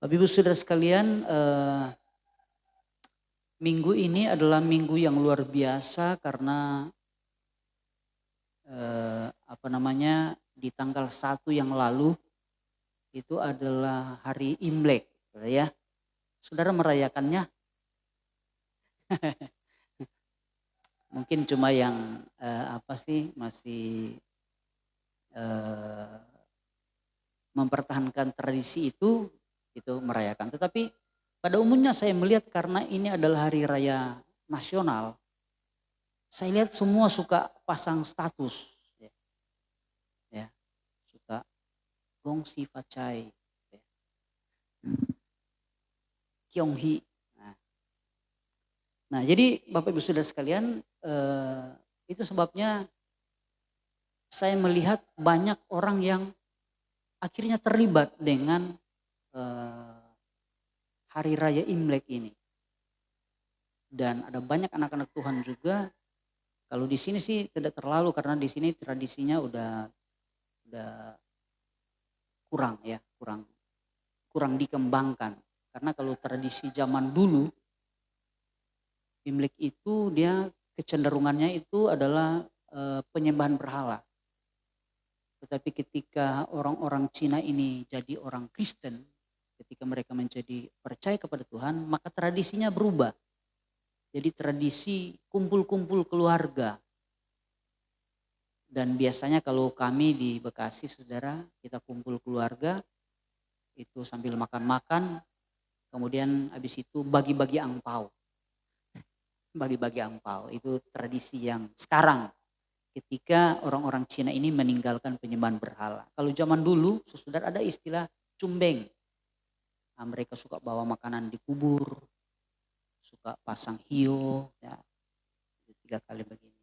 Bapak Ibu Saudara sekalian, minggu ini adalah minggu yang luar biasa karena di tanggal 1 yang lalu itu adalah hari Imlek, saudara ya. Saudara merayakannya? Mungkin cuma yang masih mempertahankan tradisi itu merayakan. Tetapi pada umumnya saya melihat karena ini adalah hari raya nasional, saya lihat semua suka pasang status, ya, suka gongsi facai, ya, Kyonghi. Nah, jadi Bapak Ibu Saudara sekalian, itu sebabnya saya melihat banyak orang yang akhirnya terlibat dengan hari raya Imlek ini. Dan ada banyak anak-anak Tuhan juga. Kalau di sini sih tidak terlalu karena di sini tradisinya udah kurang dikembangkan. Karena kalau tradisi zaman dulu Imlek itu dia kecenderungannya itu adalah penyembahan berhala. Tetapi ketika orang-orang Cina ini jadi orang Kristen, ketika mereka menjadi percaya kepada Tuhan, maka tradisinya berubah. Jadi tradisi kumpul-kumpul keluarga. Dan biasanya kalau kami di Bekasi, saudara, kita kumpul keluarga, itu sambil makan-makan, kemudian habis itu bagi-bagi angpau. Bagi-bagi angpau, itu tradisi yang sekarang ketika orang-orang Cina ini meninggalkan penyembahan berhala. Kalau zaman dulu, saudara, ada istilah cumbeng. Nah, mereka suka bawa makanan di kubur, suka pasang hiyo, ya, 3 kali begini.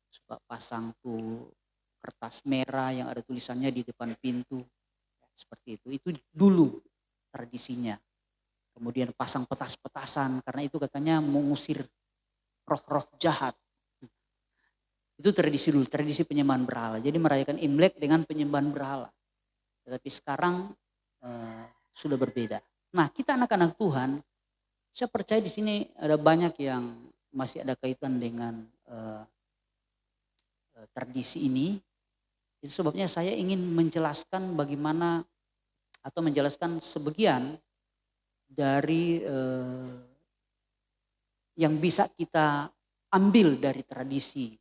Suka pasang tuh kertas merah yang ada tulisannya di depan pintu, ya, seperti itu. Itu dulu tradisinya. Kemudian pasang petas-petasan karena itu katanya mengusir roh-roh jahat. Itu tradisi dulu, tradisi penyembahan berhala. Jadi merayakan Imlek dengan penyembahan berhala. Tetapi sekarang sudah berbeda. Nah, kita anak-anak Tuhan, saya percaya di sini ada banyak yang masih ada kaitan dengan tradisi ini. Itu sebabnya saya ingin menjelaskan bagaimana atau menjelaskan sebagian dari yang bisa kita ambil dari tradisi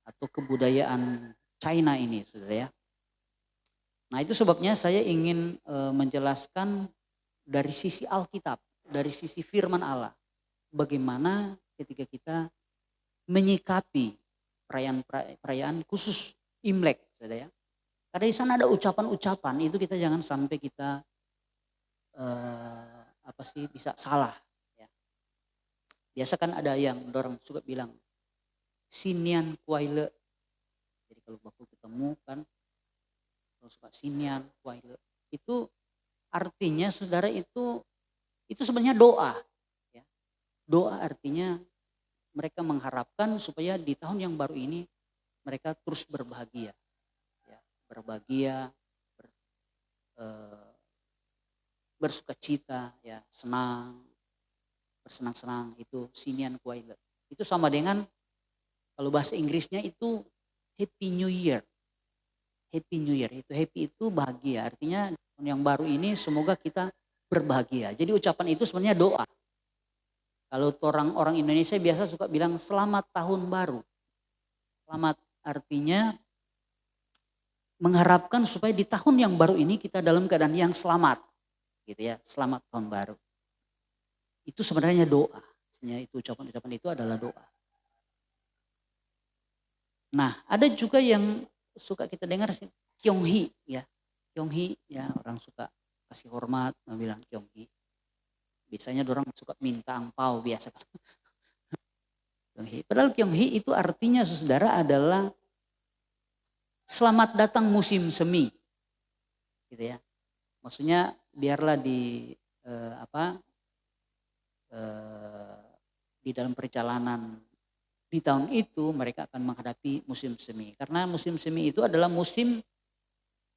atau kebudayaan China ini, saudara ya. Nah, itu sebabnya saya ingin menjelaskan dari sisi Alkitab, dari sisi firman Allah. Bagaimana ketika kita menyikapi perayaan khusus Imlek, saudara ya. Karena di sana ada ucapan-ucapan, itu kita jangan sampai kita bisa salah. Ya. Biasa kan ada yang orang suka bilang, sinian kuaile. Jadi kalau baku ketemu kan, kalau suka sinian kuaile. Itu artinya saudara itu sebenarnya doa. Ya. Doa artinya mereka mengharapkan supaya di tahun yang baru ini mereka terus berbahagia. Ya, berbahagia, bersuka cita, ya, senang, bersenang-senang, itu sinian kuaile. Itu sama dengan kalau bahasa Inggrisnya itu Happy New Year. Happy New Year, itu happy itu bahagia. Artinya tahun yang baru ini semoga kita berbahagia. Jadi ucapan itu sebenarnya doa. Kalau orang Indonesia biasa suka bilang selamat tahun baru. Selamat artinya mengharapkan supaya di tahun yang baru ini kita dalam keadaan yang selamat. Gitu ya, selamat tahun baru. Itu sebenarnya doa. Sebenarnya itu ucapan-ucapan itu adalah doa. Nah, ada juga yang suka kita dengar Kyonghi ya. Kyonghi ya, orang suka kasih hormat bilang Kyonghi. Biasanya orang suka minta angpau biasa. Kyonghi. Padahal Kyonghi itu artinya saudara adalah selamat datang musim semi. Gitu ya. Maksudnya biarlah di dalam perjalanan di tahun itu mereka akan menghadapi musim semi. Karena musim semi itu adalah musim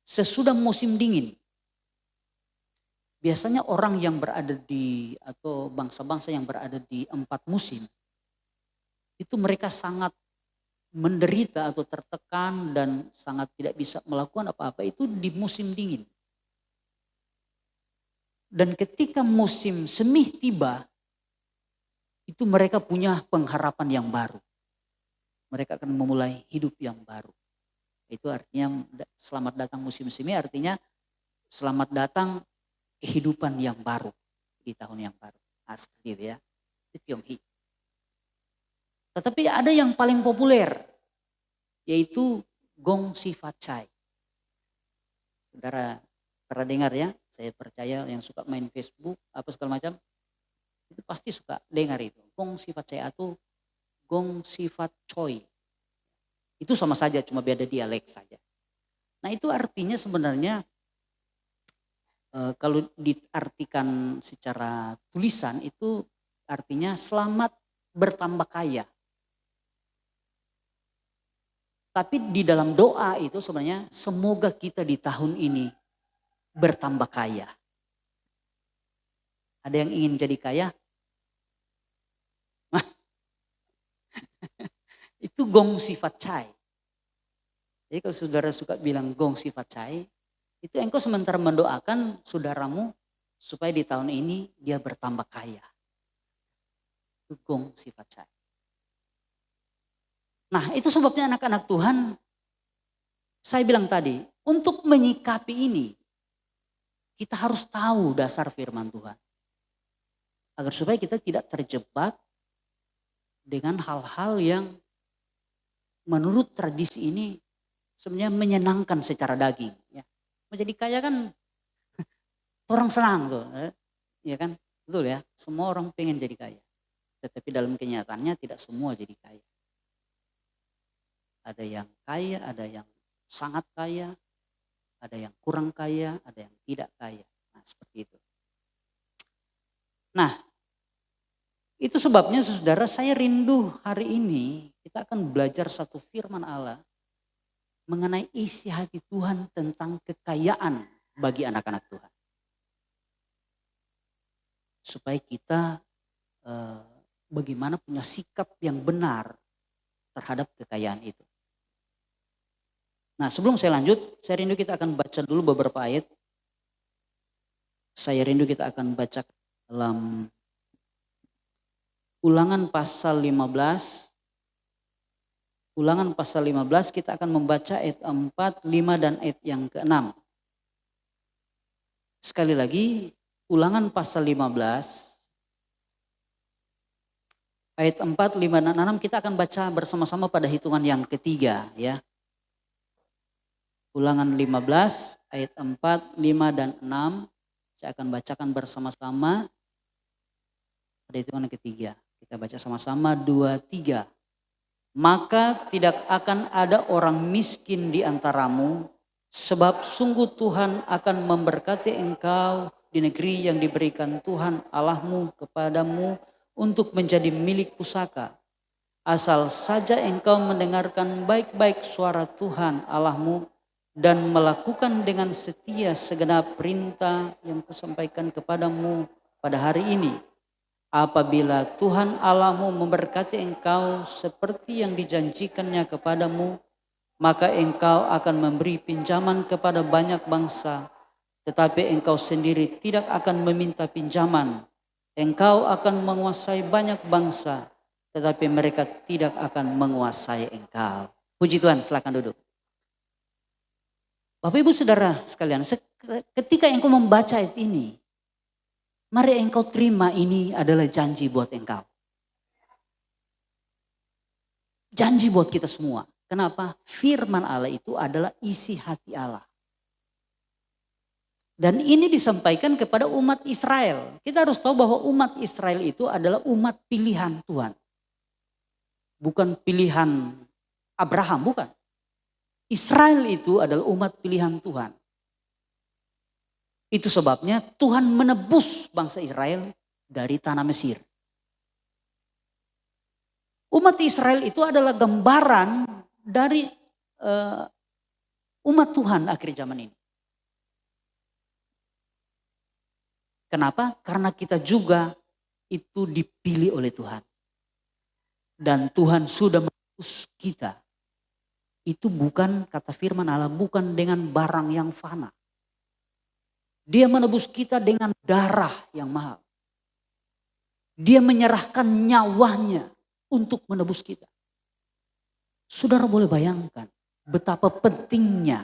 sesudah musim dingin. Biasanya orang yang berada di atau bangsa-bangsa yang berada di 4 musim itu mereka sangat menderita atau tertekan dan sangat tidak bisa melakukan apa-apa itu di musim dingin. Dan ketika musim semi tiba, itu mereka punya pengharapan yang baru. Mereka akan memulai hidup yang baru. Itu artinya selamat datang musim semi, artinya selamat datang kehidupan yang baru di tahun yang baru. Nah, seperti itu ya. Itu Tionghi. Tetapi ada yang paling populer, yaitu Gong Sifat Chai. Saudara pernah dengar ya? Saya percaya yang suka main Facebook, apa segala macam, itu pasti suka dengar itu. Gong Sifat Chai atau Gong Sifat Choi. Itu sama saja, cuma beda dialek saja. Nah itu artinya sebenarnya kalau diartikan secara tulisan itu artinya selamat bertambah kaya. Tapi di dalam doa itu sebenarnya semoga kita di tahun ini bertambah kaya. Ada yang ingin jadi kaya? Itu Gong Sifat Chai. Jadi kalau saudara suka bilang Gong Sifat Chai, itu engkau sementara mendoakan saudaramu supaya di tahun ini dia bertambah kaya. Itu Gong Sifat Chai. Nah itu sebabnya anak-anak Tuhan, saya bilang tadi, untuk menyikapi ini, kita harus tahu dasar firman Tuhan. Agar supaya kita tidak terjebak dengan hal-hal yang menurut tradisi ini sebenarnya menyenangkan secara daging. Ya. Menjadi kaya kan orang senang tuh. Ya kan, betul ya, semua orang pengen jadi kaya. Tetapi dalam kenyataannya tidak semua jadi kaya. Ada yang kaya, ada yang sangat kaya, ada yang kurang kaya, ada yang tidak kaya. Nah seperti itu. Nah itu sebabnya saudara saya rindu hari ini kita akan belajar satu firman Allah mengenai isi hati Tuhan tentang kekayaan bagi anak-anak Tuhan. Supaya kita bagaimana punya sikap yang benar terhadap kekayaan itu. Nah sebelum saya lanjut, saya rindu kita akan baca dulu beberapa ayat. Saya rindu kita akan baca dalam Ulangan pasal 15. Ulangan pasal 15 kita akan membaca ayat 4, 5 dan ayat yang ke-6. Sekali lagi, Ulangan pasal 15 ayat 4, 5 dan 6 kita akan baca bersama-sama pada hitungan yang ketiga ya. Ulangan 15 ayat 4, 5 dan 6 saya akan bacakan bersama-sama pada hitungan ketiga. Kita baca sama-sama 2, 3. Maka tidak akan ada orang miskin di antaramu, sebab sungguh Tuhan akan memberkati engkau di negeri yang diberikan Tuhan Allahmu kepadamu untuk menjadi milik pusaka. Asal saja engkau mendengarkan baik-baik suara Tuhan Allahmu dan melakukan dengan setia segenap perintah yang kusampaikan kepadamu pada hari ini. Apabila Tuhan Allahmu memberkati engkau seperti yang dijanjikannya kepadamu, maka engkau akan memberi pinjaman kepada banyak bangsa, tetapi engkau sendiri tidak akan meminta pinjaman. Engkau akan menguasai banyak bangsa, tetapi mereka tidak akan menguasai engkau. Puji Tuhan, silakan duduk. Bapak Ibu Saudara sekalian, ketika engkau membaca ayat ini, mari engkau terima ini adalah janji buat engkau. Janji buat kita semua. Kenapa? Firman Allah itu adalah isi hati Allah. Dan ini disampaikan kepada umat Israel. Kita harus tahu bahwa umat Israel itu adalah umat pilihan Tuhan. Bukan pilihan Abraham, bukan. Israel itu adalah umat pilihan Tuhan. Itu sebabnya Tuhan menebus bangsa Israel dari tanah Mesir. Umat Israel itu adalah gambaran dari umat Tuhan akhir zaman ini. Kenapa? Karena kita juga itu dipilih oleh Tuhan. Dan Tuhan sudah menebus kita. Itu bukan, kata firman Allah, bukan dengan barang yang fana. Dia menebus kita dengan darah yang mahal. Dia menyerahkan nyawanya untuk menebus kita. Saudara boleh bayangkan betapa pentingnya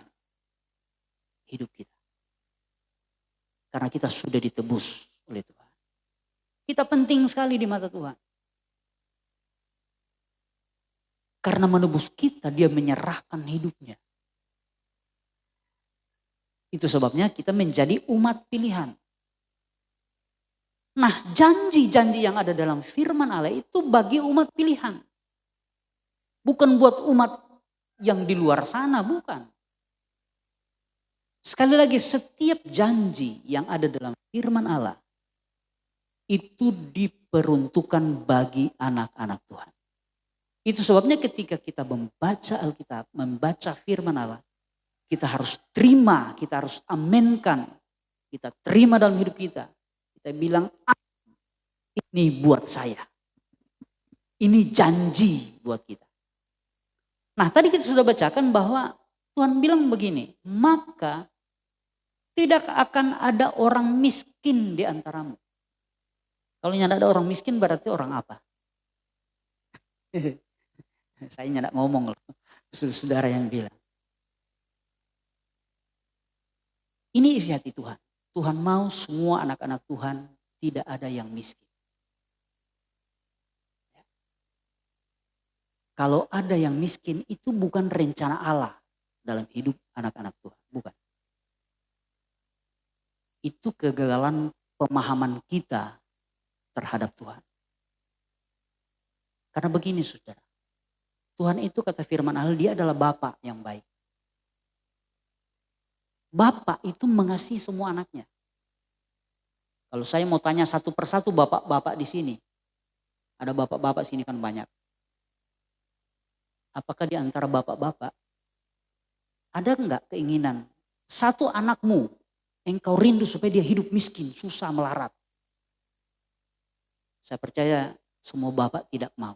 hidup kita. Karena kita sudah ditebus oleh Tuhan. Kita penting sekali di mata Tuhan. Karena menebus kita, dia menyerahkan hidupnya. Itu sebabnya kita menjadi umat pilihan. Nah, janji-janji yang ada dalam firman Allah itu bagi umat pilihan. Bukan buat umat yang di luar sana, bukan. Sekali lagi, setiap janji yang ada dalam firman Allah itu diperuntukkan bagi anak-anak Tuhan. Itu sebabnya ketika kita membaca Alkitab, membaca firman Allah, kita harus terima, kita harus amenkan, kita terima dalam hidup kita. Kita bilang, ini buat saya. Ini janji buat kita. Nah, tadi kita sudah bacakan bahwa Tuhan bilang begini, maka tidak akan ada orang miskin di antaramu. Kalau tidak ada orang miskin berarti orang apa? Saya tidak ngomong loh, saudara yang bilang. Ini isi hati Tuhan. Tuhan mau semua anak-anak Tuhan tidak ada yang miskin. Kalau ada yang miskin itu bukan rencana Allah dalam hidup anak-anak Tuhan. Bukan. Itu kegagalan pemahaman kita terhadap Tuhan. Karena begini saudara. Tuhan itu kata firman Allah, dia adalah Bapa yang baik. Bapa itu mengasihi semua anaknya. Kalau saya mau tanya satu persatu bapak-bapak di sini. Ada bapak-bapak sini kan banyak. Apakah di antara bapak-bapak ada enggak keinginan satu anakmu engkau rindu supaya dia hidup miskin, susah, melarat? Saya percaya semua bapak tidak mau.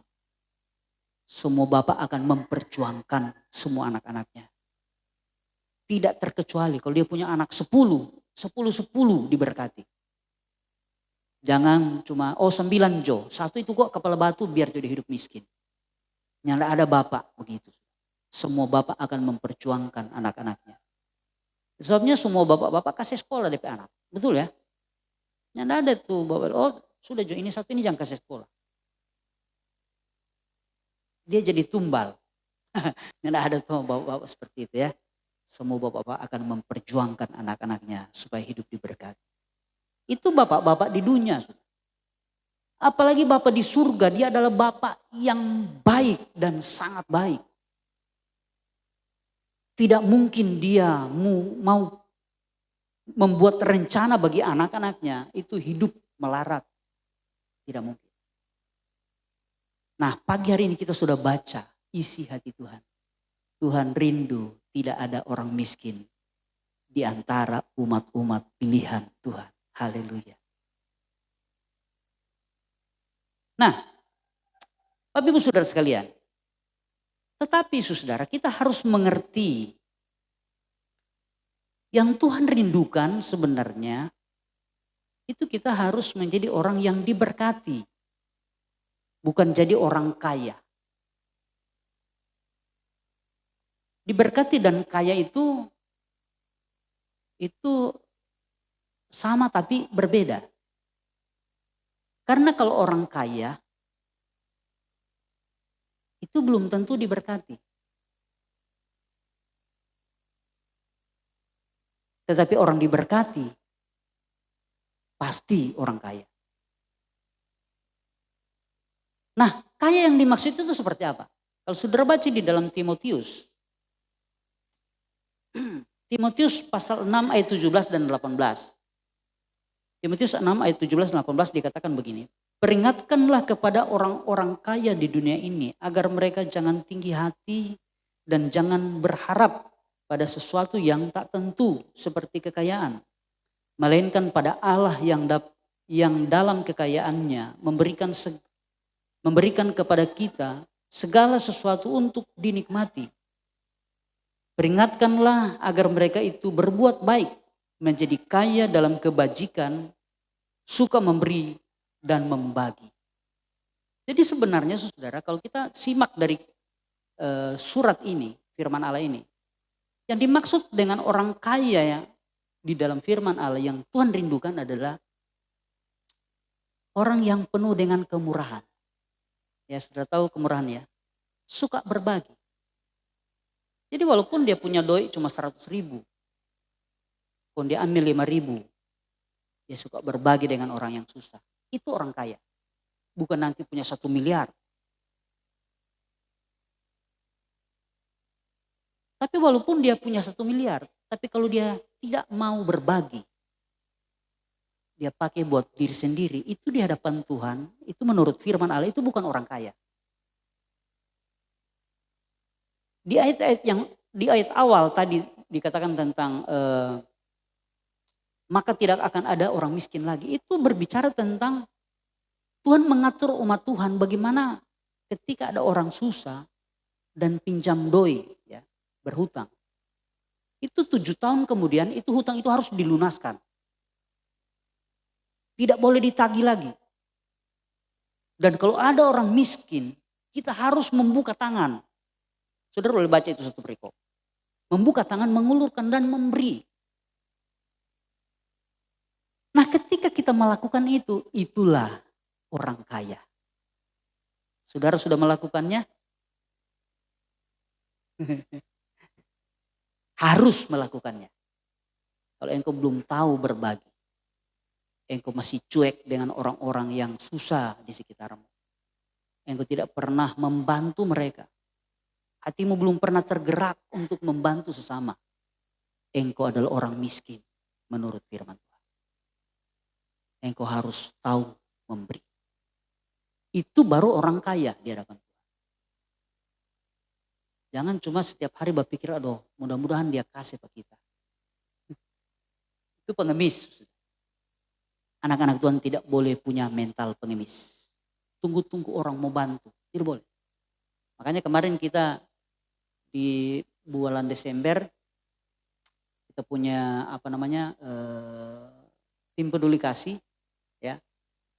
Semua bapak akan memperjuangkan semua anak-anaknya. Tidak terkecuali kalau dia punya anak 10 diberkati. Jangan cuma 9 Jo, satu itu kok kepala batu biar jadi hidup miskin. Yang ada bapak begitu. Semua bapak akan memperjuangkan anak-anaknya. Sebabnya semua bapak-bapak kasih sekolah DP anak. Betul ya? Yang ada tuh bapak, sudah Jo ini satu ini jangan kasih sekolah. Dia jadi tumbal. Yang ada tuh bapak-bapak seperti itu ya. Semua bapak-bapak akan memperjuangkan anak-anaknya supaya hidup diberkati. Itu bapak-bapak di dunia. Apalagi bapak di surga, dia adalah bapak yang baik dan sangat baik. Tidak mungkin dia mau membuat rencana bagi anak-anaknya itu hidup melarat. Tidak mungkin. Nah, pagi hari ini kita sudah baca isi hati Tuhan. Tuhan rindu tidak ada orang miskin di antara umat-umat pilihan Tuhan. Haleluya. Nah, Bapak Ibu Saudara sekalian. Tetapi saudara, kita harus mengerti yang Tuhan rindukan sebenarnya itu kita harus menjadi orang yang diberkati. Bukan jadi orang kaya. Diberkati dan kaya itu sama tapi berbeda. Karena kalau orang kaya itu belum tentu diberkati. Tetapi orang diberkati pasti orang kaya. Nah, kaya yang dimaksud itu seperti apa? Kalau saudara baca di dalam Timotius. Timotius pasal 6 ayat 17 dan 18. Timotius 6 ayat 17 dan 18 dikatakan begini. Peringatkanlah kepada orang-orang kaya di dunia ini agar mereka jangan tinggi hati dan jangan berharap pada sesuatu yang tak tentu seperti kekayaan, melainkan pada Allah yang dalam kekayaannya memberikan kepada kita segala sesuatu untuk dinikmati. Peringatkanlah agar mereka itu berbuat baik, menjadi kaya dalam kebajikan, suka memberi dan membagi. Jadi sebenarnya saudara, kalau kita simak dari surat ini, firman Allah ini, yang dimaksud dengan orang kaya yang di dalam firman Allah yang Tuhan rindukan adalah orang yang penuh dengan kemurahan. Ya, sudah tahu kemurahan ya, suka berbagi. Jadi walaupun dia punya doi cuma 100.000, pun dia ambil 5.000, dia suka berbagi dengan orang yang susah. Itu orang kaya. Bukan nanti punya 1 miliar. Tapi walaupun dia punya 1 miliar, tapi kalau dia tidak mau berbagi, dia pakai buat diri sendiri, itu di hadapan Tuhan, itu menurut firman Allah itu bukan orang kaya. Di ayat awal tadi dikatakan tentang maka tidak akan ada orang miskin lagi. Itu berbicara tentang Tuhan mengatur umat Tuhan bagaimana ketika ada orang susah dan pinjam doi, ya, berhutang. Itu 7 tahun kemudian itu hutang itu harus dilunaskan. Tidak boleh ditagih lagi. Dan kalau ada orang miskin, kita harus membuka tangan. Saudara boleh baca itu satu perikop. Membuka tangan, mengulurkan dan memberi. Nah, ketika kita melakukan itu, itulah orang kaya. Saudara sudah melakukannya? Harus melakukannya. Kalau engkau belum tahu berbagi, engkau masih cuek dengan orang-orang yang susah di sekitarmu. Engkau tidak pernah membantu mereka. Hatimu belum pernah tergerak untuk membantu sesama. Engkau adalah orang miskin menurut firman Tuhan. Engkau harus tahu memberi. Itu baru orang kaya di hadapan Tuhan. Jangan cuma setiap hari berpikir, aduh mudah-mudahan dia kasih ke kita. Itu pengemis. Anak-anak Tuhan tidak boleh punya mental pengemis. Tunggu-tunggu orang mau bantu. Tidak boleh. Makanya kemarin kita di bulan Desember kita punya tim peduli kasih, ya.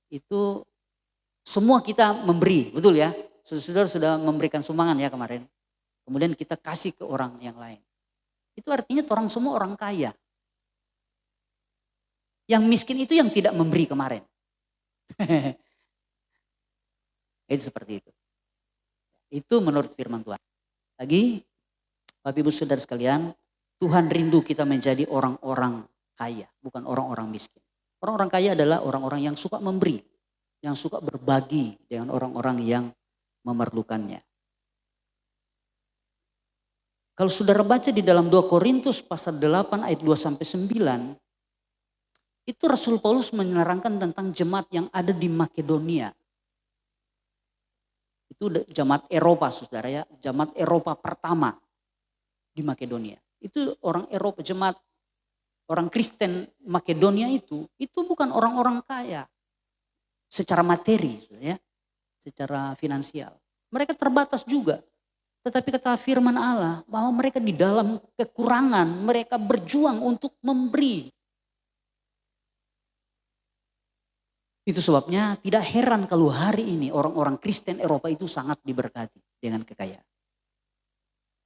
Itu semua kita memberi, betul ya. Saudara sudah memberikan sumbangan ya kemarin. Kemudian kita kasih ke orang yang lain. Itu artinya orang semua orang kaya. Yang miskin itu yang tidak memberi kemarin. Itu seperti itu. Itu menurut firman Tuhan. Lagi, Bapak Ibu Saudara sekalian, Tuhan rindu kita menjadi orang-orang kaya, bukan orang-orang miskin. Orang-orang kaya adalah orang-orang yang suka memberi, yang suka berbagi dengan orang-orang yang memerlukannya. Kalau saudara baca di dalam 2 Korintus pasal 8 ayat 2-9, itu Rasul Paulus menerangkan tentang jemaat yang ada di Makedonia. Itu jemaat Eropa saudara ya, jemaat Eropa pertama di Makedonia. Itu orang Eropa, jemaat orang Kristen Makedonia itu bukan orang-orang kaya secara materi ya, secara finansial. Mereka terbatas juga. Tetapi kata firman Allah bahwa mereka di dalam kekurangan, mereka berjuang untuk memberi. Itu sebabnya tidak heran kalau hari ini orang-orang Kristen Eropa itu sangat diberkati dengan kekayaan.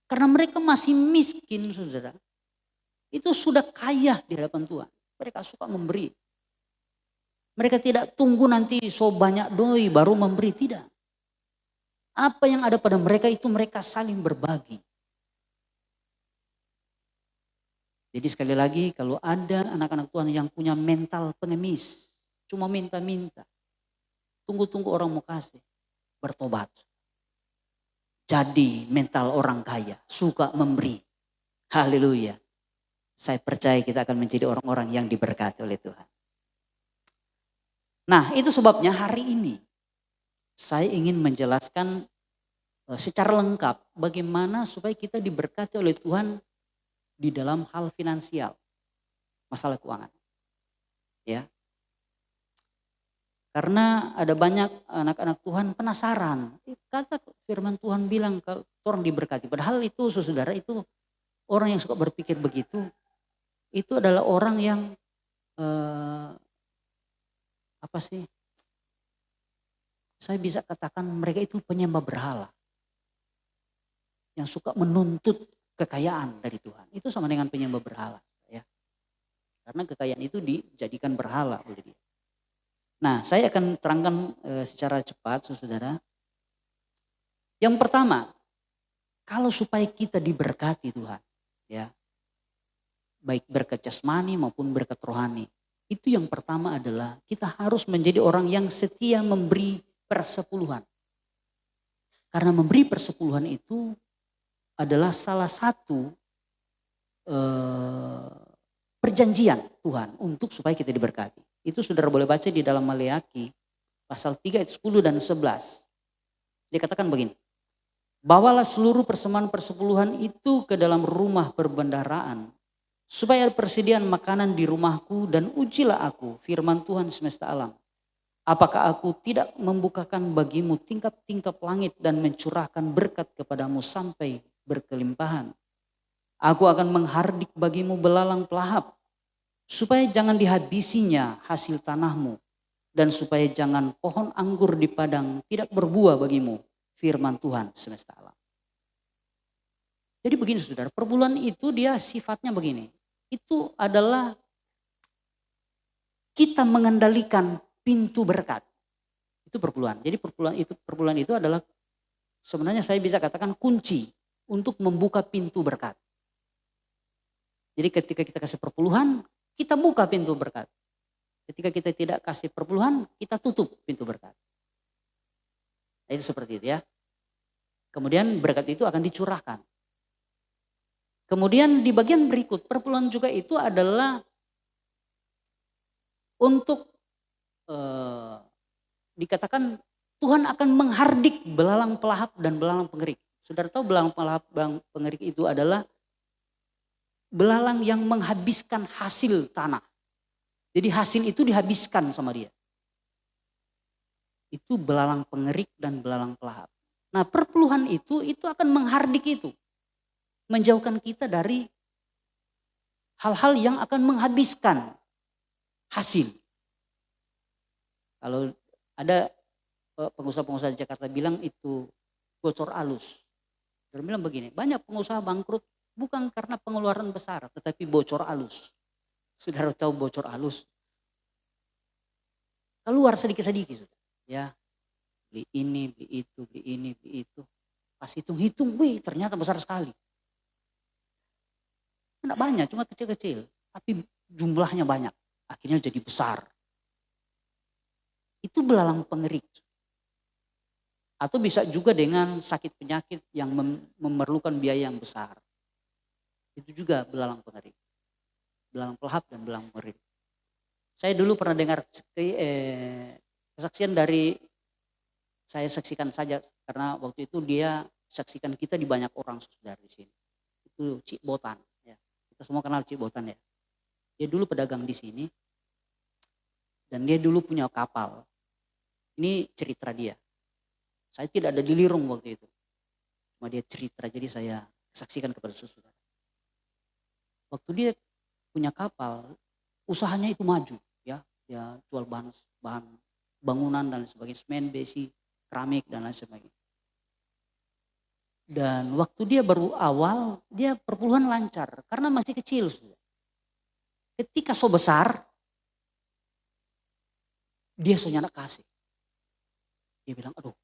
Karena mereka masih miskin saudara. Itu sudah kaya di hadapan Tuhan. Mereka suka memberi. Mereka tidak tunggu nanti so banyak doi baru memberi, tidak. Apa yang ada pada mereka itu mereka saling berbagi. Jadi sekali lagi kalau ada anak-anak Tuhan yang punya mental pengemis, cuma minta-minta, tunggu-tunggu orang mau kasih, bertobat. Jadi mental orang kaya, suka memberi. Haleluya. Saya percaya kita akan menjadi orang-orang yang diberkati oleh Tuhan. Nah itu sebabnya hari ini saya ingin menjelaskan secara lengkap bagaimana supaya kita diberkati oleh Tuhan di dalam hal finansial, masalah keuangan. Ya. Karena ada banyak anak-anak Tuhan penasaran. Kata firman Tuhan bilang kalau orang diberkati. Padahal itu saudara itu orang yang suka berpikir begitu. Itu adalah orang yang apa sih? Saya bisa katakan mereka itu penyembah berhala. Yang suka menuntut kekayaan dari Tuhan. Itu sama dengan penyembah berhala. Ya. Karena kekayaan itu dijadikan berhala oleh dia. Nah, saya akan terangkan secara cepat, saudara. Yang pertama, kalau supaya kita diberkati Tuhan, ya, baik berkat jasmani maupun berkat rohani, itu yang pertama adalah kita harus menjadi orang yang setia memberi persepuluhan. Karena memberi persepuluhan itu adalah salah satu perjanjian Tuhan untuk supaya kita diberkati. Itu saudara boleh baca di dalam Maleakhi pasal 3 ayat 10 dan 11. Dia katakan begini. Bawalah seluruh persembahan persepuluhan itu ke dalam rumah perbendaharaan. Supaya ada persediaan makanan di rumahku dan ujilah aku firman Tuhan semesta alam. Apakah aku tidak membukakan bagimu tingkap-tingkap langit dan mencurahkan berkat kepadamu sampai berkelimpahan. Aku akan menghardik bagimu belalang pelahap. Supaya jangan dihabisinya hasil tanahmu. Dan supaya jangan pohon anggur di padang tidak berbuah bagimu. Firman Tuhan semesta alam. Jadi begini saudara, perpuluhan itu dia sifatnya begini. Itu adalah kita mengendalikan pintu berkat. Itu perpuluhan. Jadi perpuluhan itu adalah sebenarnya saya bisa katakan kunci untuk membuka pintu berkat. Jadi ketika kita kasih perpuluhan, kita buka pintu berkat. Ketika kita tidak kasih perpuluhan, kita tutup pintu berkat. Nah, itu seperti itu ya. Kemudian berkat itu akan dicurahkan. Kemudian di bagian berikut, perpuluhan juga itu adalah untuk dikatakan Tuhan akan menghardik belalang pelahap dan belalang pengerik. Saudara tahu belalang pelahap dan pengerik itu adalah belalang yang menghabiskan hasil tanah. Jadi hasil itu dihabiskan sama dia. Itu belalang pengerik dan belalang pelahap. Nah perpuluhan itu akan menghardik itu. Menjauhkan kita dari hal-hal yang akan menghabiskan hasil. Kalau ada pengusaha-pengusaha di Jakarta bilang itu bocor alus. Dia bilang begini, banyak pengusaha bangkrut bukan karena pengeluaran besar, tetapi bocor alus. Saudara tahu bocor alus? Keluar sedikit-sedikit sudah. Ya, beli ini, beli itu, beli ini, beli itu. Pas hitung-hitung, wih ternyata besar sekali. Tidak banyak, cuma kecil-kecil. Tapi jumlahnya banyak. Akhirnya jadi besar. Itu belalang pengerik. Atau bisa juga dengan sakit penyakit yang memerlukan biaya yang besar. Itu juga belalang pengerik. Belalang pelahap dan belalang pengerik. Saya dulu pernah dengar kesaksian dari, saya saksikan saja karena waktu itu dia saksikan kita di banyak orang saudara di sini. Itu Cik Botan. Ya. Kita semua kenal Cik Botan ya. Dia dulu pedagang di sini. Dan dia dulu punya kapal. Ini cerita dia. Saya tidak ada di Lirung waktu itu. Cuma dia cerita, jadi saya saksikan kepada saudara. Waktu dia punya kapal, usahanya itu maju. Ya, dia jual bahan bangunan dan sebagainya, semen, besi, keramik dan lain sebagainya. Dan waktu dia baru awal, dia perpuluhan lancar karena masih kecil. Ketika so besar, dia soalnya kasih. Dia bilang, aduh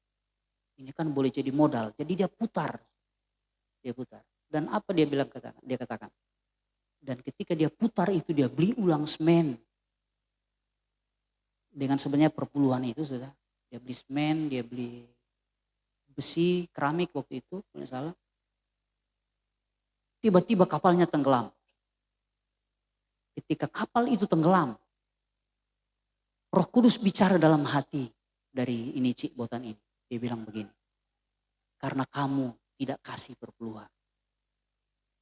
ini kan boleh jadi modal. Jadi dia putar. Dia putar. Dan apa dia bilang, dia katakan. Dan ketika dia putar itu dia beli ulang semen. Dengan sebenarnya perpuluhan itu sudah. Dia beli semen, dia beli besi, keramik waktu itu. Kalau tidak salah. Tiba-tiba kapalnya tenggelam. Ketika kapal itu tenggelam. Roh Kudus bicara dalam hati dari ini Cik Botan ini. Dia bilang begini, karena kamu tidak kasih perpuluhan.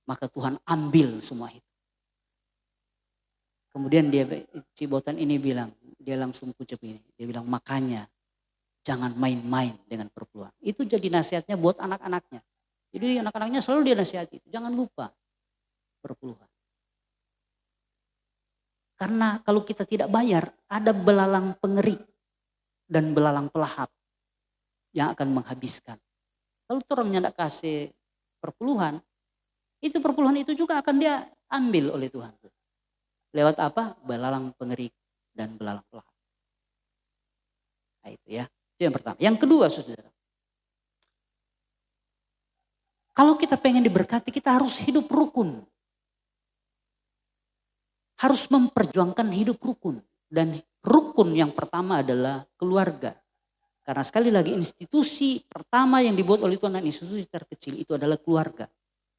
maka Tuhan ambil semua itu. Kemudian dia, Cibotan ini bilang, dia langsung ucap ini, dia bilang makanya jangan main-main dengan perpuluhan. Itu jadi nasihatnya buat anak-anaknya. Jadi anak-anaknya selalu dia nasihati, jangan lupa perpuluhan. Karena kalau kita tidak bayar, ada belalang pengerik dan belalang pelahap yang akan menghabiskan. Kalau orangnya tidak kasih perpuluhan, itu perpuluhan itu juga akan dia ambil oleh Tuhan. Lewat apa? Belalang pengerik dan belalang pelahap. Nah itu ya, itu yang pertama. Yang kedua saudara, kalau kita pengen diberkati kita harus hidup rukun. Harus memperjuangkan hidup rukun. Dan rukun yang pertama adalah keluarga. Karena sekali lagi institusi pertama yang dibuat oleh Tuhan dan institusi terkecil itu adalah keluarga.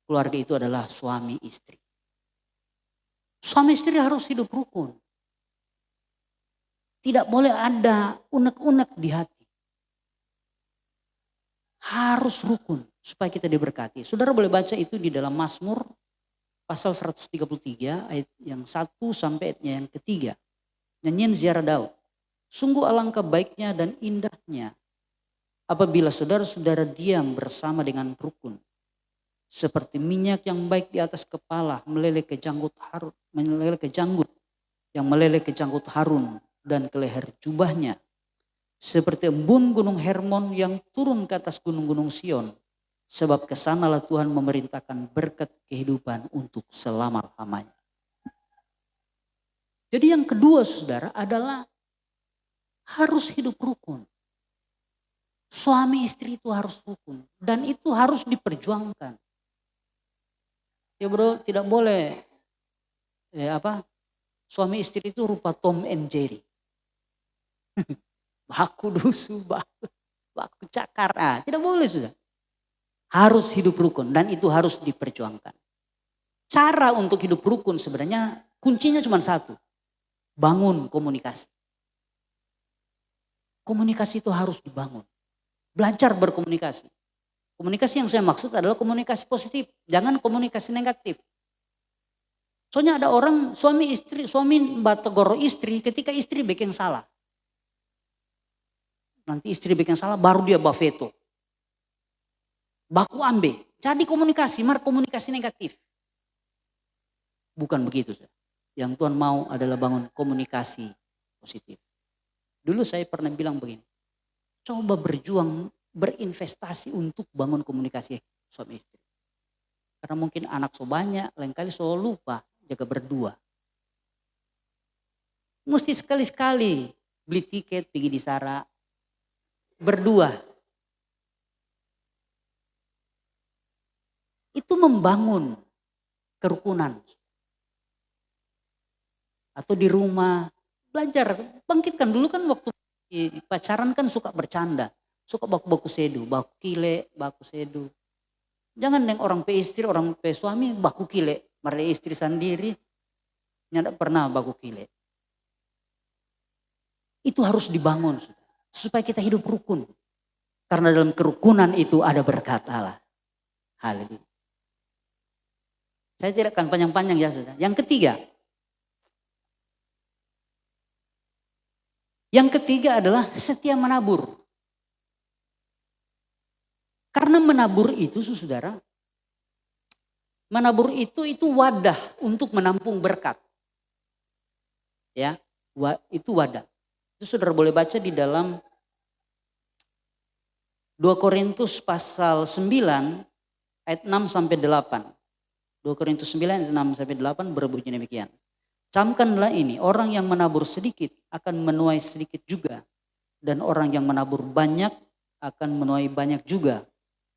Keluarga itu adalah suami istri. Suami istri harus hidup rukun. Tidak boleh ada unek-unek di hati. Harus rukun supaya kita diberkati. Saudara boleh baca itu di dalam Mazmur pasal 133 ayat yang 1 sampai ayatnya yang ketiga. Nyanyian ziarah Daud. Sungguh alangkah baiknya dan indahnya apabila saudara-saudara diam bersama dengan rukun. Seperti minyak yang baik di atas kepala meleleh ke janggut Harun, yang meleleh ke janggut Harun dan ke leher jubahnya. Seperti embun gunung Hermon yang turun ke atas gunung-gunung Sion. Sebab kesanalah Tuhan memerintahkan berkat kehidupan untuk selama-lamanya. Jadi yang kedua saudara adalah harus hidup rukun. Suami istri itu harus rukun. Dan itu harus diperjuangkan. Ya bro, tidak boleh suami istri itu rupa Tom and Jerry. Baku dusu, baku cakar. Tidak boleh sudah. Harus hidup rukun dan itu harus diperjuangkan. Cara untuk hidup rukun sebenarnya kuncinya cuma satu. Bangun komunikasi. Komunikasi itu harus dibangun. Belajar berkomunikasi. Komunikasi yang saya maksud adalah komunikasi positif. Jangan komunikasi negatif. Soalnya ada orang suami bategoro istri ketika istri bikin salah. Nanti istri bikin salah baru dia bafeto. Baku ambe. Jadi komunikasi negatif. Bukan begitu. Yang Tuhan mau adalah bangun komunikasi positif. Dulu saya pernah bilang begini. Coba berjuang, berinvestasi untuk bangun komunikasi suami istri. Karena mungkin anak so banyak, lain kali so lupa jaga berdua. Mesti sekali-sekali beli tiket pergi di Sara berdua. Itu membangun kerukunan. Atau di rumah belajar, bangkitkan dulu kan waktu pacaran kan suka bercanda. Suka baku-baku sedu, baku kile, baku sedu. Jangan yang orang pe istri, orang pe suami baku kile. Mereka istri sendiri, tidak pernah baku kile. Itu harus dibangun supaya kita hidup rukun. Karena dalam kerukunan itu ada berkat Allah. Haleluya. Saya tidak akan panjang-panjang ya sudah. Yang ketiga adalah setia menabur. Karena menabur itu saudara, menabur itu wadah untuk menampung berkat. Ya, itu wadah. Itu saudara boleh baca di dalam 2 Korintus pasal 9 ayat 6 sampai 8. 2 Korintus 9 ayat 6 sampai 8 berbunyi demikian. Camkanlah ini, orang yang menabur sedikit akan menuai sedikit juga. Dan orang yang menabur banyak akan menuai banyak juga.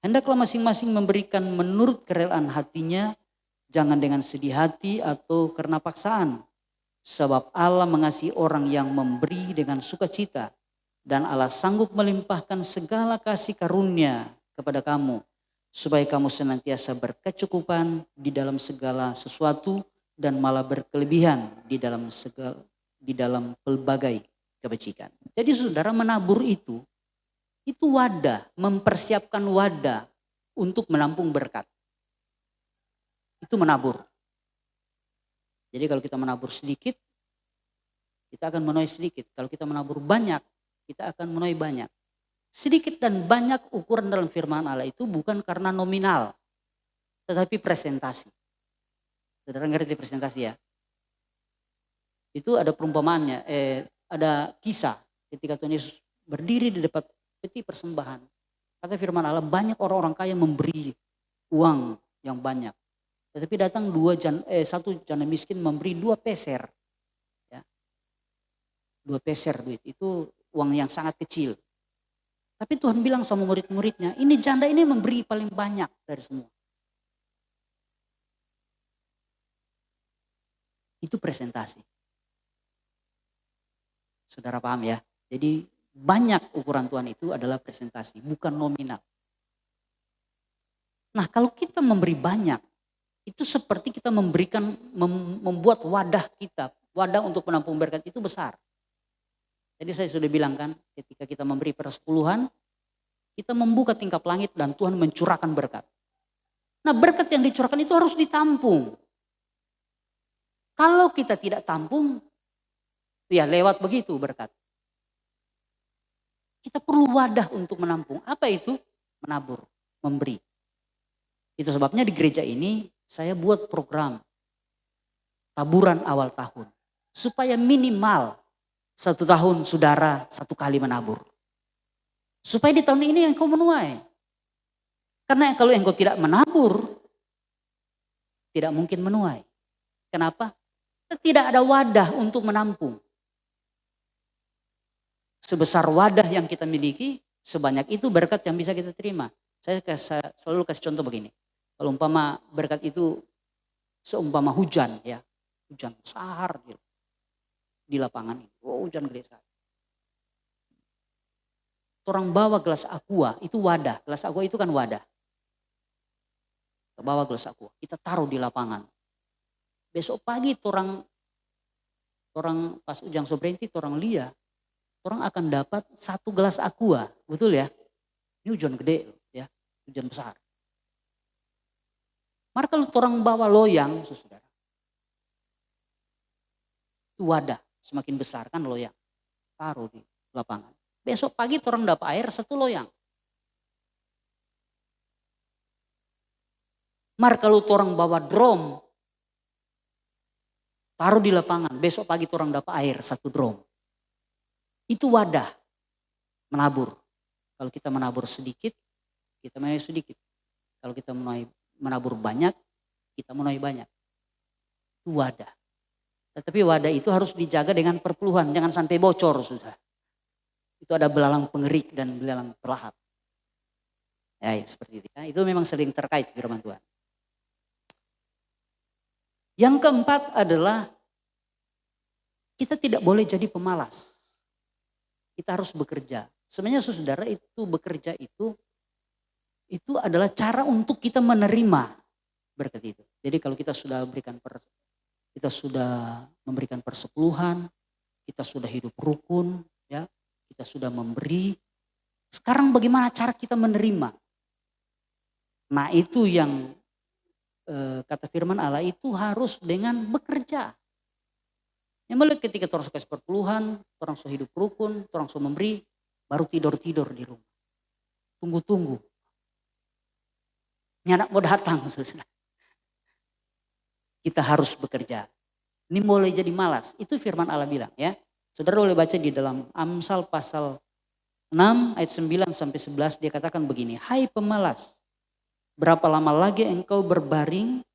Hendaklah masing-masing memberikan menurut kerelaan hatinya, jangan dengan sedih hati atau karena paksaan. Sebab Allah mengasihi orang yang memberi dengan sukacita. Dan Allah sanggup melimpahkan segala kasih karunia kepada kamu. Supaya kamu senantiasa berkecukupan di dalam segala sesuatu dan malah berkelebihan di dalam pelbagai kebajikan. Jadi saudara menabur itu wadah, mempersiapkan wadah untuk menampung berkat. Itu menabur. Jadi kalau kita menabur sedikit, kita akan menuai sedikit. Kalau kita menabur banyak, kita akan menuai banyak. Sedikit dan banyak ukuran dalam firman Allah itu bukan karena nominal, tetapi presentasi. Saudara ngerti presentasi ya? Itu ada perumpamaannya, ada kisah ketika Tuhan Yesus berdiri di depan peti persembahan. Kata firman Allah, banyak orang-orang kaya memberi uang yang banyak. Tetapi datang satu janda miskin memberi 2 peser. Ya. 2 peser duit, itu uang yang sangat kecil. Tapi Tuhan bilang sama murid-muridnya, ini janda ini memberi paling banyak dari semua. Itu presentasi. Saudara paham ya? Jadi banyak ukuran Tuhan itu adalah presentasi, bukan nominal. Nah kalau kita memberi banyak, itu seperti kita membuat wadah kita, wadah untuk menampung berkat itu besar. Jadi saya sudah bilang kan, ketika kita memberi persepuluhan, kita membuka tingkap langit dan Tuhan mencurahkan berkat. Nah berkat yang dicurahkan itu harus ditampung. Kalau kita tidak tampung, ya lewat begitu berkat. Kita perlu wadah untuk menampung. Apa itu? Menabur, memberi. Itu sebabnya di gereja ini saya buat program taburan awal tahun. Supaya minimal 1 tahun saudara 1 kali menabur. Supaya di tahun ini engkau menuai. Karena kalau engkau tidak menabur, tidak mungkin menuai. Kenapa? Tidak ada wadah untuk menampung. Sebesar wadah yang kita miliki, sebanyak itu berkat yang bisa kita terima. Saya selalu kasih contoh begini. Kalau umpama berkat itu seumpama hujan ya. Hujan besar di lapangan ini. Oh hujan gede sekali. Orang bawa gelas aqua, itu wadah. Gelas aqua itu kan wadah. Kita bawa gelas aqua, kita taruh di lapangan. Besok pagi orang pas ujang sobrenti, orang lia. Orang akan dapat 1 gelas aqua, betul ya? Ini hujan gede ya, hujan besar. Maka kalau orang bawa loyang, saudara, itu wadah semakin besar kan loyang, taruh di lapangan. Besok pagi orang dapat air 1 loyang. Maka kalau orang bawa drum, taruh di lapangan, besok pagi orang dapat air 1 drum. Itu wadah menabur. Kalau kita menabur sedikit, kita menuai sedikit. Kalau kita menabur banyak, kita menuai banyak. Itu wadah. Tetapi wadah itu harus dijaga dengan perpuluhan, jangan sampai bocor sudah. Itu ada belalang pengerik dan belalang pelahap. Ya, seperti itu. Ya, itu memang sering terkait firman Tuhan. Yang keempat adalah kita tidak boleh jadi pemalas. Kita harus bekerja. Sebenarnya saudara itu bekerja itu adalah cara untuk kita menerima berkat itu. Jadi kalau kita sudah memberikan persepuluhan, kita sudah hidup rukun, ya, kita sudah memberi. Sekarang bagaimana cara kita menerima? Nah itu yang kata firman Allah itu harus dengan bekerja. Yang mulai ketika orang suka persepuluhan, orang suka hidup rukun, orang suka memberi, baru tidur-tidur di rumah. Tunggu-tunggu. Ini anak mau datang, saudara. Kita harus bekerja. Ini mulai jadi malas. Itu firman Allah bilang ya. Saudara boleh baca di dalam Amsal pasal 6 ayat 9 sampai 11 dia katakan begini. Hai pemalas, berapa lama lagi engkau berbaring?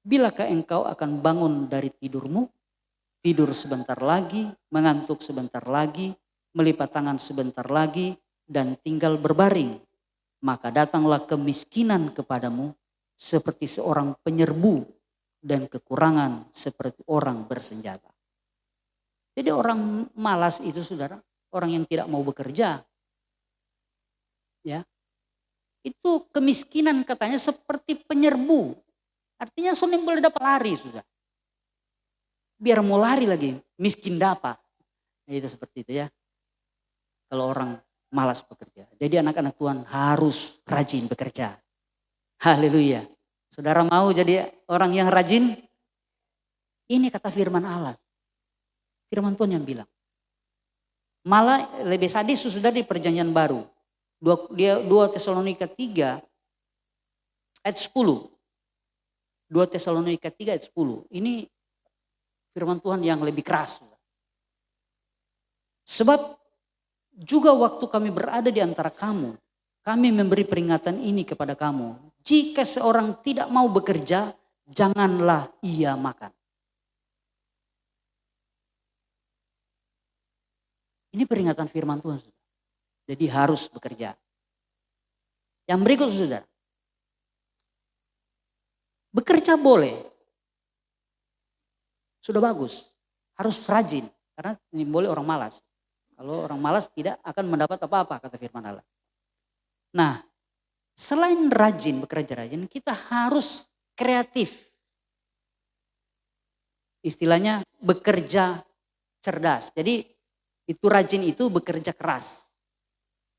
Bilakah engkau akan bangun dari tidurmu? Tidur sebentar lagi, mengantuk sebentar lagi, melipat tangan sebentar lagi, dan tinggal berbaring. Maka datanglah kemiskinan kepadamu seperti seorang penyerbu dan kekurangan seperti orang bersenjata. Jadi orang malas itu saudara, orang yang tidak mau bekerja. Ya, itu kemiskinan katanya seperti penyerbu. Artinya sudah boleh dapat lari sudah. Biar mau lari lagi, miskin dapat. Itu seperti itu ya. Kalau orang malas bekerja. Jadi anak-anak Tuhan harus rajin bekerja. Haleluya. Saudara mau jadi orang yang rajin? Ini kata firman Allah. Firman Tuhan yang bilang. Malah lebih sadis sudah di perjanjian baru. 2 Tesalonika 3 ayat 10. 2 Tesalonika 3 ayat 10. Ini firman Tuhan yang lebih keras. Sebab juga waktu kami berada di antara kamu, kami memberi peringatan ini kepada kamu. Jika seorang tidak mau bekerja, janganlah ia makan. Ini peringatan firman Tuhan. Jadi harus bekerja. Yang berikut saudara. Bekerja boleh. Sudah bagus. Harus rajin. Karena ini boleh orang malas. Kalau orang malas tidak akan mendapat apa-apa kata firman Allah. Nah, selain rajin, bekerja rajin, kita harus kreatif. Istilahnya bekerja cerdas. Jadi itu rajin itu bekerja keras.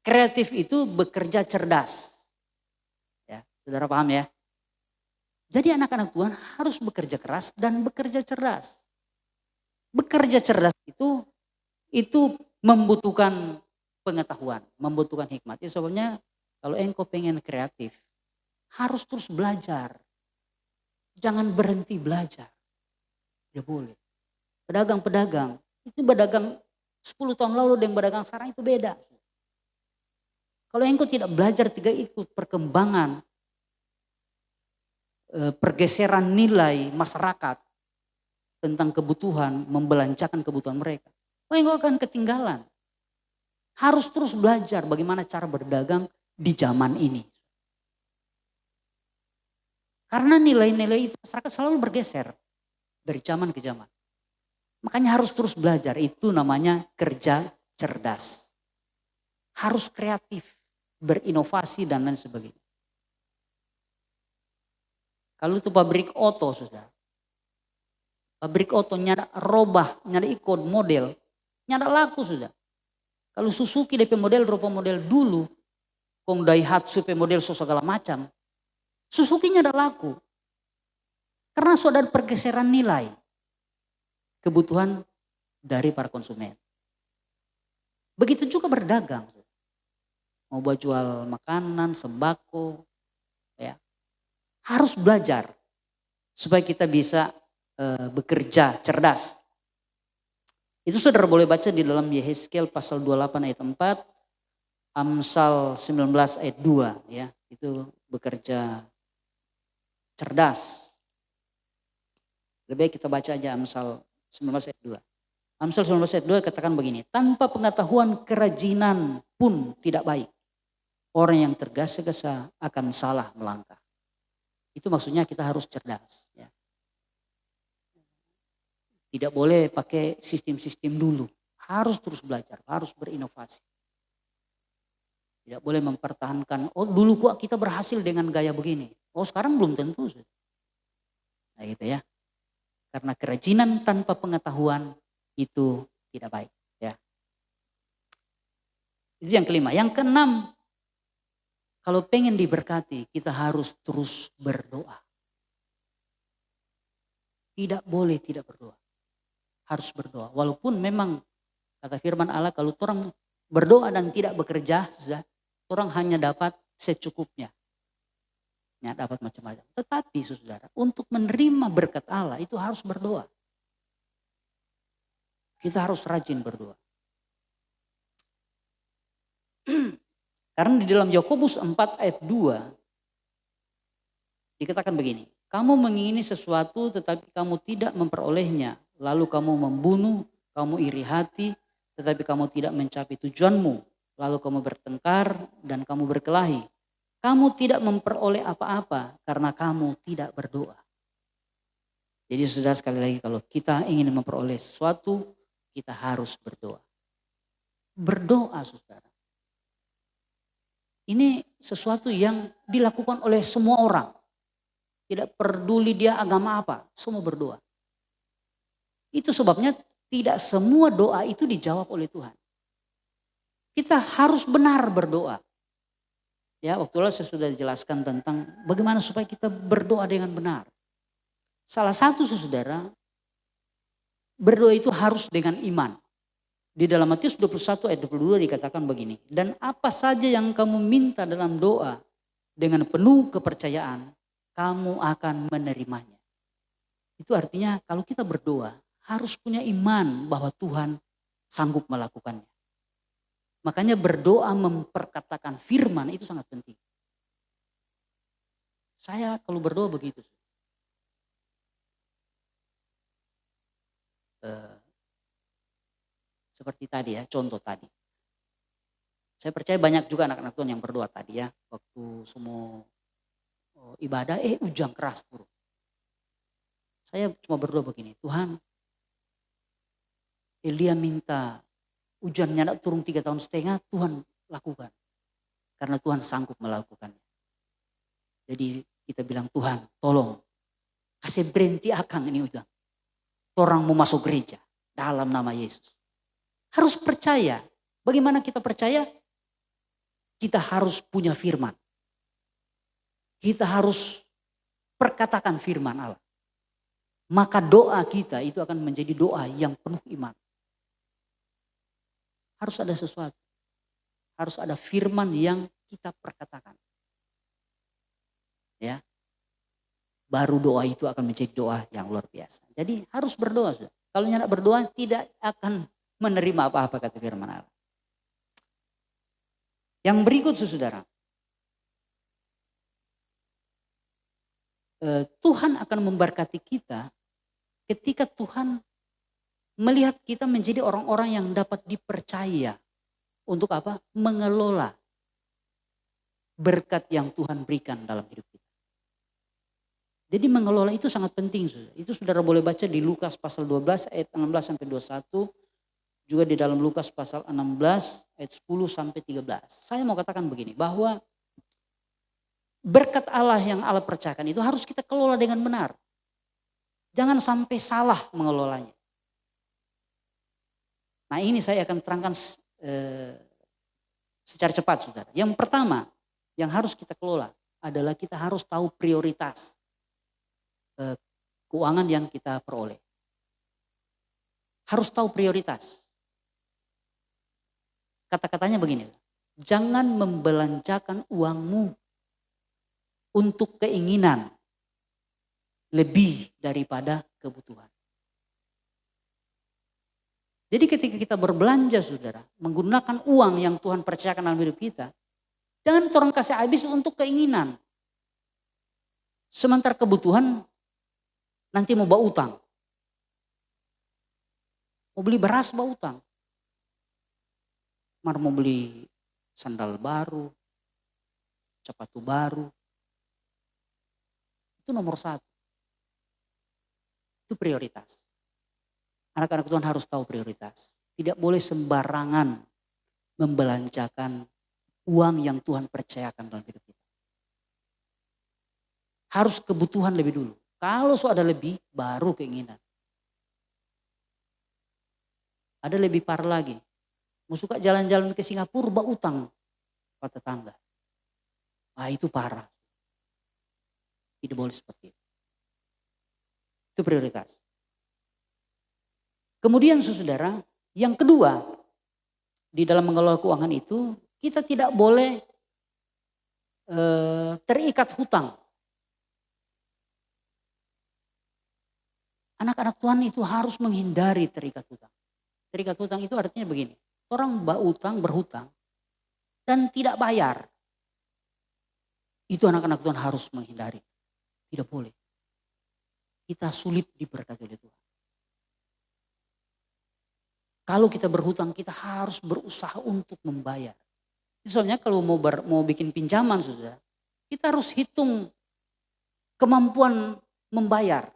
Kreatif itu bekerja cerdas. Ya, saudara paham ya? Jadi anak-anak Tuhan harus bekerja keras dan bekerja cerdas. Bekerja cerdas itu membutuhkan pengetahuan, membutuhkan hikmat. Itu sebabnya kalau engkau pengen kreatif, harus terus belajar. Jangan berhenti belajar. Tidak boleh. Pedagang-pedagang, itu berdagang 10 tahun lalu dengan berdagang sekarang itu beda. Kalau engkau tidak belajar, tidak ikut perkembangan, pergeseran nilai masyarakat tentang kebutuhan, membelanjakan kebutuhan mereka, engkau akan ketinggalan. Harus terus belajar bagaimana cara berdagang di zaman ini. Karena nilai-nilai itu masyarakat selalu bergeser dari zaman ke zaman. Makanya harus terus belajar, itu namanya kerja cerdas. Harus kreatif, berinovasi dan lain sebagainya. Kalau itu pabrik oto sudah. Pabrik oto nyada robah, nyada ikut model, nyada laku sudah. Kalau Suzuki DP model rupa model dulu, kong Daihatsu DP model segala macam, Suzuki nyada laku. Karena sudah ada pergeseran nilai kebutuhan dari para konsumen. Begitu juga berdagang. Mau buat jual makanan, sembako, ya harus belajar supaya kita bisa bekerja cerdas. Itu saudara boleh baca di dalam Yehezkiel pasal 28 ayat 4, Amsal 19 ayat 2 ya. Itu bekerja cerdas. Lebih baik kita baca aja Amsal 19 ayat 2. Amsal 19 ayat 2 katakan begini, tanpa pengetahuan kerajinan pun tidak baik. Orang yang tergesa-gesa akan salah melangkah. Itu maksudnya kita harus cerdas. Ya. Tidak boleh pakai sistem-sistem dulu. Harus terus belajar, harus berinovasi. Tidak boleh mempertahankan, oh dulu kok kita berhasil dengan gaya begini. Oh sekarang belum tentu. Nah gitu ya. Karena kerajinan tanpa pengetahuan itu tidak baik. Ya. Itu yang kelima. Yang keenam, kalau pengen diberkati, kita harus terus berdoa. Tidak boleh tidak berdoa. Harus berdoa. Walaupun memang kata firman Allah, kalau orang berdoa dan tidak bekerja, orang hanya dapat secukupnya. Ya, dapat macam-macam. Tetapi saudara, untuk menerima berkat Allah itu harus berdoa. Kita harus rajin berdoa. Karena di dalam Yakobus 4 ayat 2 dikatakan begini, kamu mengingini sesuatu tetapi kamu tidak memperolehnya, lalu kamu membunuh, kamu iri hati tetapi kamu tidak mencapai tujuanmu, lalu kamu bertengkar dan kamu berkelahi. Kamu tidak memperoleh apa-apa karena kamu tidak berdoa. Jadi saudara, sekali lagi, kalau kita ingin memperoleh sesuatu, kita harus berdoa. Berdoa saudara. Ini sesuatu yang dilakukan oleh semua orang. Tidak peduli dia agama apa, semua berdoa. Itu sebabnya tidak semua doa itu dijawab oleh Tuhan. Kita harus benar berdoa. Ya, waktu lalu saya sudah jelaskan tentang bagaimana supaya kita berdoa dengan benar. Salah satu saudara, berdoa itu harus dengan iman. Di dalam Matius 21 ayat 22 dikatakan begini. Dan apa saja yang kamu minta dalam doa dengan penuh kepercayaan, kamu akan menerimanya. Itu artinya kalau kita berdoa harus punya iman bahwa Tuhan sanggup melakukannya. Makanya berdoa memperkatakan firman itu sangat penting. Saya kalau berdoa begitu. Seperti tadi ya, contoh tadi. Saya percaya banyak juga anak-anak Tuhan yang berdoa tadi ya. Waktu semua ibadah, hujan keras turun. Saya cuma berdoa begini, Tuhan, Elia minta hujannya tidak turun 3,5 tahun, Tuhan lakukan. Karena Tuhan sanggup melakukannya. Jadi kita bilang, Tuhan tolong kasih berhenti akan ini hujan. Orang mau masuk gereja dalam nama Yesus. Harus percaya. Bagaimana kita percaya? Kita harus punya firman. Kita harus perkatakan firman Allah. Maka doa kita itu akan menjadi doa yang penuh iman. Harus ada sesuatu. Harus ada firman yang kita perkatakan. Ya. Baru doa itu akan menjadi doa yang luar biasa. Jadi harus berdoa. Kalau tidak berdoa tidak akan menerima apa-apa kata firman Allah. Yang berikut saudara. Tuhan akan memberkati kita ketika Tuhan melihat kita menjadi orang-orang yang dapat dipercaya. Untuk apa? Mengelola berkat yang Tuhan berikan dalam hidup kita. Jadi mengelola itu sangat penting. Itu saudara boleh baca di Lukas pasal 12 ayat 16 sampai 21. Juga di dalam Lukas pasal 16 ayat 10 sampai 13. Saya mau katakan begini, bahwa berkat Allah yang Allah percayakan itu harus kita kelola dengan benar. Jangan sampai salah mengelolanya. Nah ini saya akan terangkan secara cepat saudara. Yang pertama yang harus kita kelola adalah kita harus tahu prioritas keuangan yang kita peroleh. Harus tahu prioritas. Kata-katanya begini, jangan membelanjakan uangmu untuk keinginan lebih daripada kebutuhan. Jadi ketika kita berbelanja saudara, menggunakan uang yang Tuhan percayakan dalam hidup kita, jangan orang kasih habis untuk keinginan. Sementara kebutuhan nanti mau bawa utang. Mau beli beras bawa utang. Mau beli sandal baru, sepatu baru. Itu nomor 1. Itu prioritas. Anak-anak Tuhan harus tahu prioritas. Tidak boleh sembarangan membelanjakan uang yang Tuhan percayakan dalam hidup kita. Harus kebutuhan lebih dulu. Kalau sudah ada lebih, baru keinginan. Ada lebih parah lagi. Mau suka jalan-jalan ke Singapura, bawa utang pada tetangga. Itu parah. Tidak boleh seperti itu. Itu prioritas. Kemudian saudara, yang kedua, di dalam mengelola keuangan itu, kita tidak boleh terikat hutang. Anak-anak Tuhan itu harus menghindari terikat hutang. Terikat hutang itu artinya begini. Orang berhutang dan tidak bayar. Itu anak-anak Tuhan harus menghindari. Tidak boleh. Kita sulit diberkati oleh Tuhan. Kalau kita berhutang kita harus berusaha untuk membayar. Soalnya kalau mau bikin pinjaman saudara, kita harus hitung kemampuan membayar.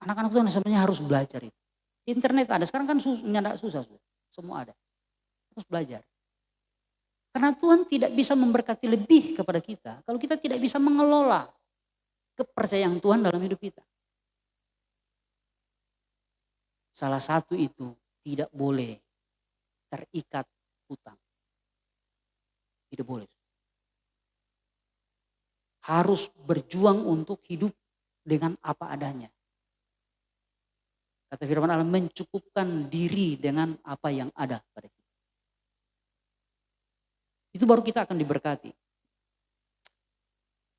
Anak-anak Tuhan sebenarnya harus belajar itu. Internet ada, sekarang kan susah, semua ada. Harus belajar. Karena Tuhan tidak bisa memberkati lebih kepada kita kalau kita tidak bisa mengelola kepercayaan Tuhan dalam hidup kita. Salah satu itu tidak boleh terikat hutang. Tidak boleh. Harus berjuang untuk hidup dengan apa adanya. Kata firman Allah, mencukupkan diri dengan apa yang ada pada kita. Itu baru kita akan diberkati.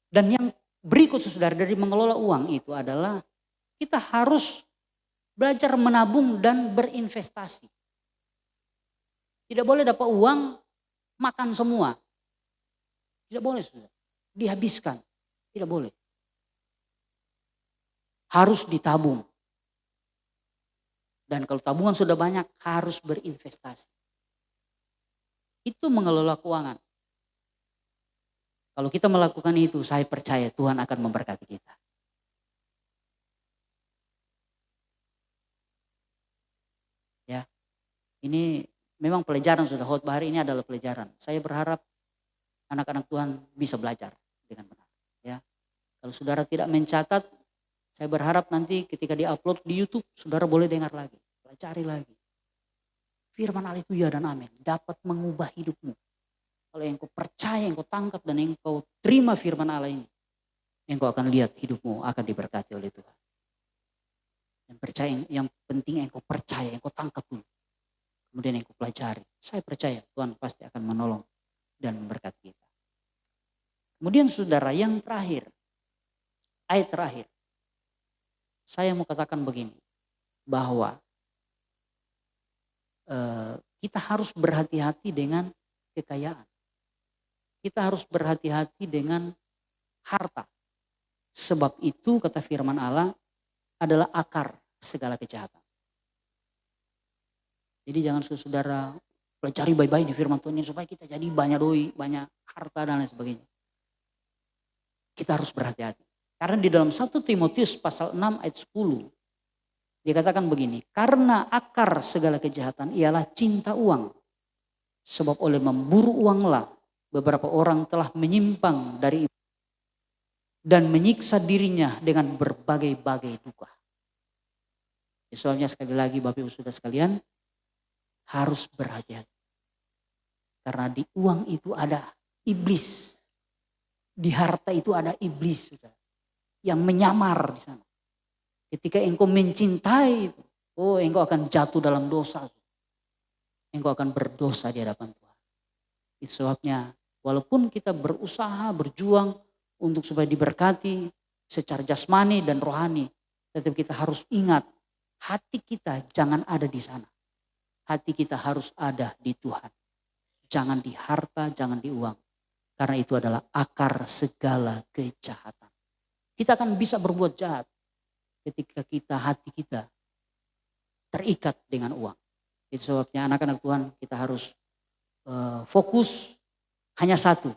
Dan yang berikut saudara dari mengelola uang itu adalah kita harus belajar menabung dan berinvestasi. Tidak boleh dapat uang makan semua. Tidak boleh saudara. Dihabiskan. Tidak boleh. Harus ditabung. Dan kalau tabungan sudah banyak harus berinvestasi. Itu mengelola keuangan. Kalau kita melakukan itu, saya percaya Tuhan akan memberkati kita. Ya, ini memang pelajaran sudah khotbah hari ini adalah pelajaran. Saya berharap anak-anak Tuhan bisa belajar dengan benar. Ya, kalau saudara tidak mencatat, saya berharap nanti ketika diupload di YouTube, saudara boleh dengar lagi, pelajari lagi. Firman Allah itu ya dan amin, dapat mengubah hidupmu. Kalau engkau percaya, engkau tangkap dan engkau terima firman Allah ini, engkau akan lihat hidupmu akan diberkati oleh Tuhan. Yang penting engkau percaya, engkau tangkap dulu. Kemudian engkau pelajari. Saya percaya Tuhan pasti akan menolong dan memberkati kita. Kemudian saudara yang terakhir, ayat terakhir. Saya mau katakan begini, bahwa kita harus berhati-hati dengan kekayaan. Kita harus berhati-hati dengan harta. Sebab itu kata firman Allah adalah akar segala kejahatan. Jadi jangan saudara pelajari baik-baik di firman Tuhan supaya kita jadi banyak doi, banyak harta dan lain sebagainya. Kita harus berhati-hati. Karena di dalam 1 Timotius pasal 6 ayat 10 dikatakan begini, karena akar segala kejahatan ialah cinta uang. Sebab oleh memburu uanglah beberapa orang telah menyimpang dari iman dan menyiksa dirinya dengan berbagai-bagai duka. Soalnya sekali lagi Bapak Ibu Saudara sekalian harus berhati-hati. Karena di uang itu ada iblis. Di harta itu ada iblis saudara, yang menyamar di sana. Ketika engkau mencintai itu, engkau akan jatuh dalam dosa. Engkau akan berdosa di hadapan Tuhan. Itu sebabnya walaupun kita berusaha, berjuang untuk supaya diberkati secara jasmani dan rohani, tetap kita harus ingat hati kita jangan ada di sana. Hati kita harus ada di Tuhan. Jangan di harta, jangan di uang. Karena itu adalah akar segala kejahatan. Kita akan bisa berbuat jahat ketika hati kita terikat dengan uang. Itu sebabnya anak-anak Tuhan kita harus fokus hanya satu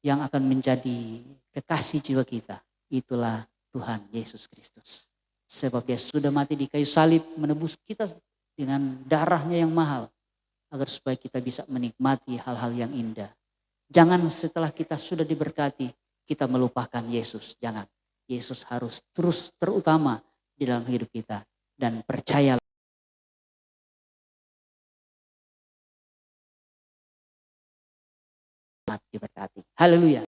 yang akan menjadi kekasih jiwa kita. Itulah Tuhan Yesus Kristus. Sebab dia sudah mati di kayu salib menebus kita dengan darahnya yang mahal. Agar supaya kita bisa menikmati hal-hal yang indah. Jangan setelah kita sudah diberkati, kita melupakan Yesus. Jangan. Yesus harus terus terutama di dalam hidup kita. Dan percayalah. Diberkati. Haleluya.